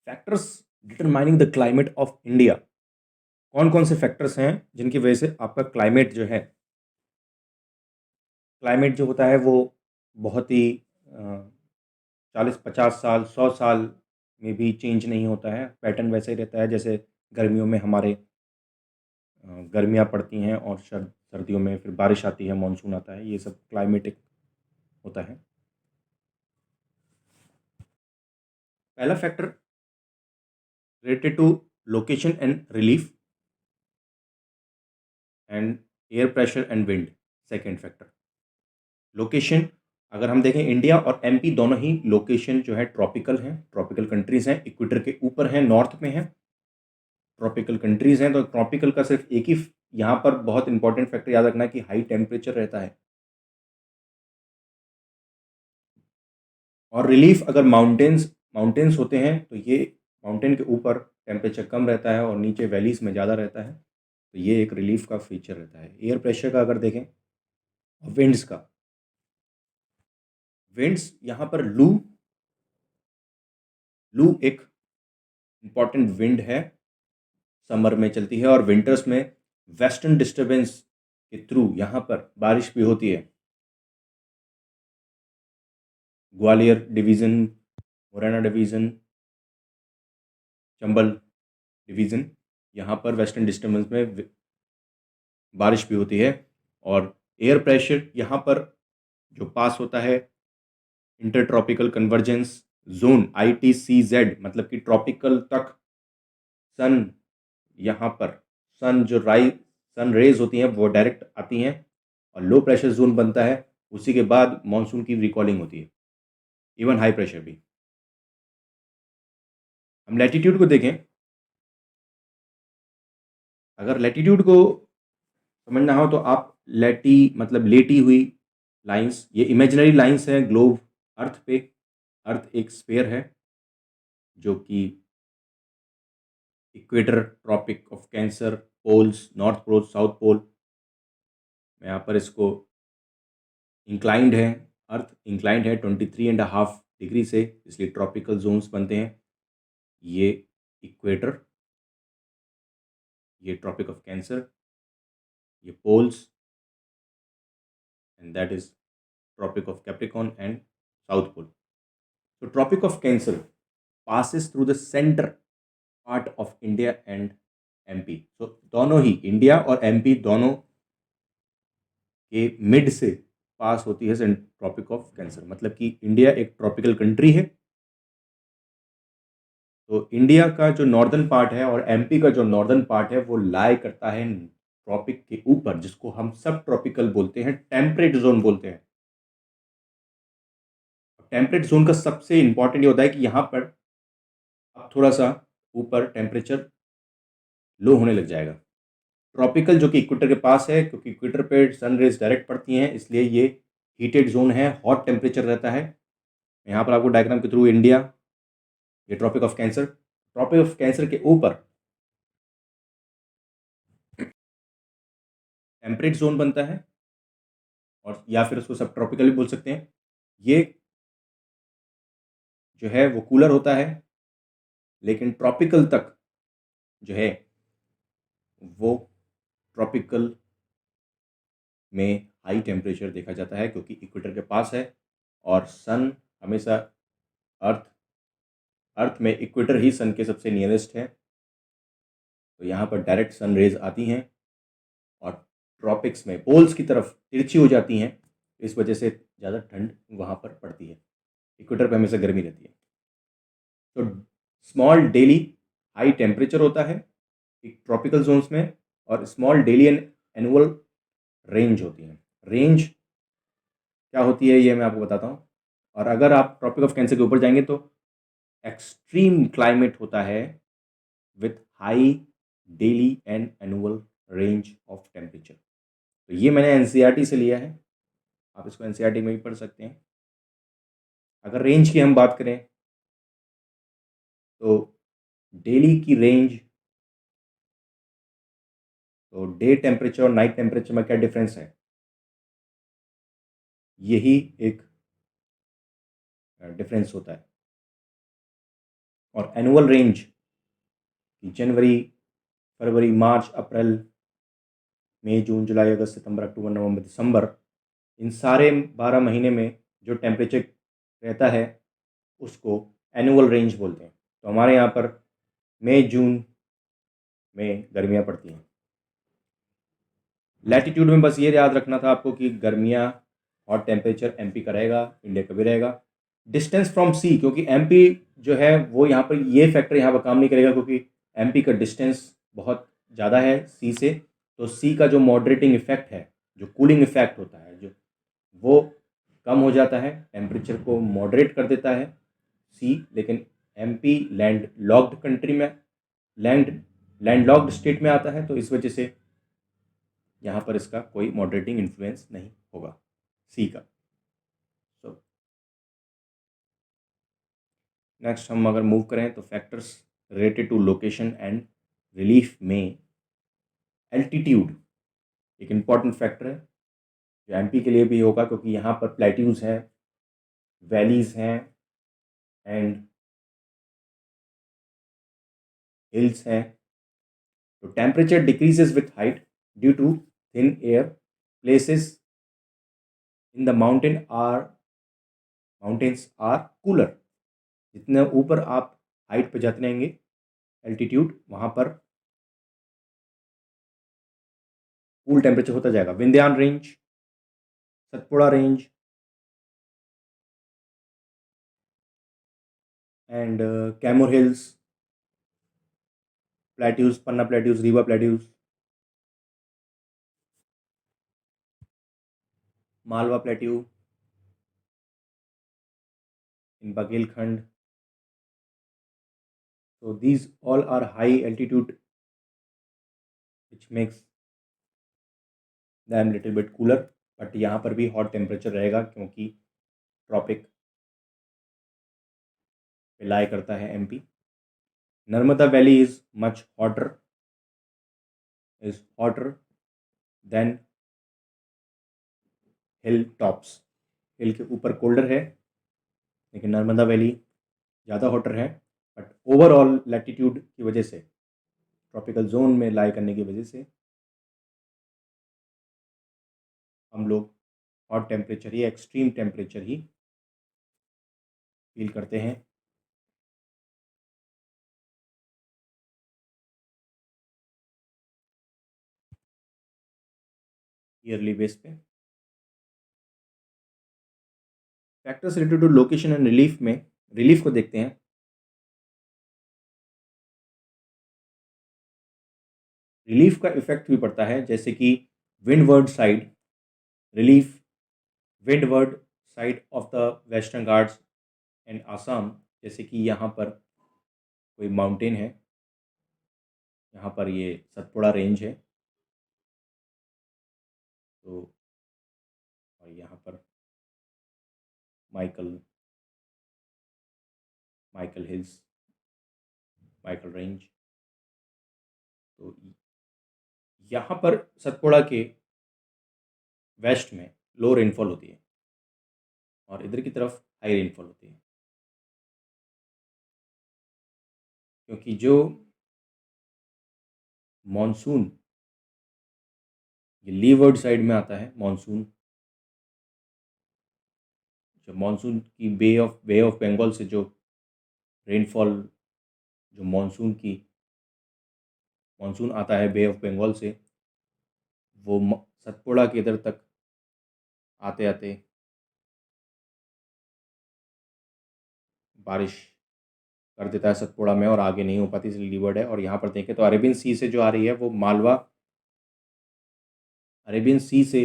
Factors determining the climate of India. कौन कौन से फैक्टर्स हैं जिनकी वजह से आपका क्लाइमेट जो है, क्लाइमेट जो होता है वो बहुत ही 40-50 साल 100 साल में भी चेंज नहीं होता है। पैटर्न वैसे ही रहता है जैसे गर्मियों में हमारे गर्मियाँ पड़ती हैं और सर्दियों में फिर बारिश आती है, मानसून आता है। ये सब क्लाइमेटिक होता है। पहला factor related to location and relief and air pressure and wind. Second factor location. अगर हम देखें इंडिया और एमपी दोनों ही लोकेशन जो है ट्रॉपिकल हैं, ट्रॉपिकल कंट्रीज़ हैं, इक्वेटर के ऊपर हैं, नॉर्थ में हैं, ट्रॉपिकल कंट्रीज़ हैं। तो ट्रॉपिकल का सिर्फ एक ही यहाँ पर बहुत इंपॉर्टेंट फैक्टर याद रखना है कि हाई टेम्परेचर रहता है। और रिलीफ, अगर माउंटेन्स माउंटेन्स होते हैं तो ये माउंटेन के ऊपर टेम्परेचर कम रहता है और नीचे वैलीज़ में ज़्यादा रहता है, तो ये एक रिलीफ का फीचर रहता है। एयर प्रेशर का अगर देखें, विंड्स का, विंड्स यहाँ पर लू लू एक इम्पॉर्टेंट विंड है, समर में चलती है और विंटर्स में वेस्टर्न डिस्टर्बेंस के थ्रू यहाँ पर बारिश भी होती है। Gwalior division, Morena division, Chambal division, यहाँ पर वेस्टर्न डिस्टर्बेंस में बारिश भी होती है। और एयर प्रेशर यहाँ पर जो पास होता है inter tropical convergence zone ITCZ, मतलब कि ट्रॉपिकल तक सन, यहाँ पर सन रेज होती हैं वो डायरेक्ट आती हैं और लो प्रेशर जोन बनता है। उसी के बाद मानसून की रिकॉलिंग होती है, इवन हाई प्रेशर भी। हम लैटिट्यूड को देखें, अगर लैटिट्यूड को समझना हो तो आप मतलब लेटी हुई लाइंस, ये इमेजिनरी लाइंस हैं ग्लोब अर्थ पे। अर्थ एक स्फीयर है जो कि equator, tropic of cancer, poles, north pole, south pole में यहाँ पर इसको इंक्लाइंड है। अर्थ इंक्लाइंड है 23.5 डिग्री से, इसलिए ट्रॉपिकल जोन्स बनते हैं। ये इक्वेटर, ये ट्रॉपिक ऑफ कैंसर, ये poles, and that is Tropic of Capricorn and South Pole. तो Tropic of Cancer passes through the center part of India and MP। तो दोनों ही इंडिया और MP दोनों के मिड से पास होती है ट्रॉपिक ऑफ कैंसर। मतलब कि इंडिया एक ट्रॉपिकल कंट्री है, तो इंडिया का जो नॉर्दर्न पार्ट है और MP का जो नॉर्दर्न पार्ट है वो लाई करता है ट्रॉपिक के ऊपर, जिसको हम सब ट्रॉपिकल बोलते हैं, टेम्परेट जोन बोलते हैं। टेम्परेट जोन का सबसे इंपॉर्टेंट ये होता है कि यहाँ पर अब थोड़ा सा ऊपर टेम्परेचर लो होने लग जाएगा। ट्रॉपिकल जो कि इक्वेटर के पास है, क्योंकि इक्वेटर पे सन रेज डायरेक्ट पड़ती हैं, इसलिए ये हीटेड जोन है, हॉट टेम्परेचर रहता है। यहाँ पर आपको डायग्राम के थ्रू इंडिया, ये tropic of cancer, tropic of cancer के ऊपर टेम्परेट जोन बनता है, और या फिर उसको सब ट्रॉपिकल भी बोल सकते हैं। ये जो है वो कूलर होता है, लेकिन ट्रॉपिकल तक जो है वो ट्रॉपिकल में हाई टेम्परेचर देखा जाता है, क्योंकि इक्वेटर के पास है और सन हमेशा अर्थ अर्थ में इक्वेटर ही सन के सबसे नियरेस्ट है, तो यहाँ पर डायरेक्ट सन रेज आती हैं और ट्रॉपिक्स में पोल्स की तरफ तिरछी हो जाती हैं। इस वजह से ज़्यादा ठंड वहाँ पर पड़ती है, इक्वेटर पे हमेशा गर्मी रहती है। तो स्मॉल डेली हाई टेम्परेचर होता है ट्रॉपिकल जोन्स में, और small daily and annual range होती है। रेंज क्या होती है ये मैं आपको बताता हूँ। और अगर आप ट्रॉपिक ऑफ कैंसर के ऊपर जाएंगे तो एक्सट्रीम क्लाइमेट होता है with high daily and annual range of temperature. तो ये मैंने NCERT से लिया है, आप इसको NCERT में भी पढ़ सकते हैं। अगर रेंज की हम बात करें तो डेली की रेंज, तो डे टेम्परेचर और नाइट टेम्परेचर में क्या डिफरेंस है, यही एक डिफरेंस होता है। और एनुअल रेंज जनवरी, फरवरी, मार्च, अप्रैल, मई, जून, जुलाई, अगस्त, सितंबर, अक्टूबर, नवंबर, दिसंबर, इन सारे 12 महीने में जो टेम्परेचर रहता है उसको एनुअल रेंज बोलते हैं। तो हमारे यहाँ पर मई जून में गर्मियाँ पड़ती हैं। लैटिट्यूड में बस ये याद रखना था आपको कि गर्मियाँ, हॉट टेम्परेचर एमपी का रहेगा, इंडिया का भी रहेगा। डिस्टेंस फ्रॉम सी, क्योंकि एमपी जो है वो यहाँ पर ये फैक्टर यहाँ पर काम नहीं करेगा क्योंकि एमपी का डिस्टेंस बहुत ज़्यादा है सी से। तो सी का जो मॉडरेटिंग इफेक्ट है, जो कूलिंग इफेक्ट होता है, जो वो कम हो जाता है, टेम्परेचर को मॉडरेट कर देता है सी। लेकिन एमपी लैंड लॉक्ड कंट्री में, लैंड लॉक्ड स्टेट में आता है, तो इस वजह से यहाँ पर इसका कोई मॉडरेटिंग इन्फ्लुएंस नहीं होगा सी का। सो नेक्स्ट हम अगर मूव करें तो factors related to location and relief में एल्टीट्यूड एक इम्पॉर्टेंट फैक्टर है जो एमपी के लिए भी होगा क्योंकि यहाँ पर प्लेट्यूज हैं, वैलीज हैं एंड हिल्स हैं। तो temperature decreases with height due to thin air, places in the mountains are cooler. जितने ऊपर आप हाइट पे जाते रहेंगे, एल्टीट्यूड, वहाँ पर कूल टेम्परेचर होता जाएगा। Vindhyan range, Satpura range and Kaimore hills, plateaus, Panna plateaus, Rewa plateaus, Malwa plateau in Bagelkhand. So these all are high altitude which makes them little bit cooler, but यहाँ पर भी hot temperature रहेगा क्योंकि ट्रॉपिक पे लाई करता है MP. Narmada valley is much hotter, than hill tops. Hill के ऊपर कोल्डर है लेकिन नर्मदा वैली ज़्यादा हॉटर है, बट ओवरऑल लैटिट्यूड की वजह से, ट्रॉपिकल जोन में लाई करने की वजह से हम लोग हॉट टेम्परेचर ही, एक्सट्रीम टेम्परेचर ही फील करते हैं। ईयरली बेस पे factors related to location and relief में रिलीफ को देखते हैं। रिलीफ का इफेक्ट भी पड़ता है, जैसे कि windward side relief, windward side of the western Ghats and Assam. जैसे कि यहाँ पर कोई माउंटेन है, यहाँ पर ये सतपुड़ा रेंज है, तो और यहाँ पर माइकल हिल्स, माइकल रेंज। तो यहाँ पर सतपुड़ा के वेस्ट में लो रेनफॉल होती है और इधर की तरफ हाई रेनफॉल होती है, क्योंकि जो मॉनसून ये लीवर्ड साइड में आता है। मॉनसून जो मॉनसून की बे ऑफ बंगाल से जो रेनफॉल, जो मॉनसून आता है बे ऑफ बंगाल से, वो सतपुड़ा के इधर तक आते आते बारिश कर देता है सतपुड़ा में और आगे नहीं हो पाती, इसलिए लीवर्ड है। और यहाँ पर देखें तो अरेबियन सी से जो आ रही है वो अरेबियन सी से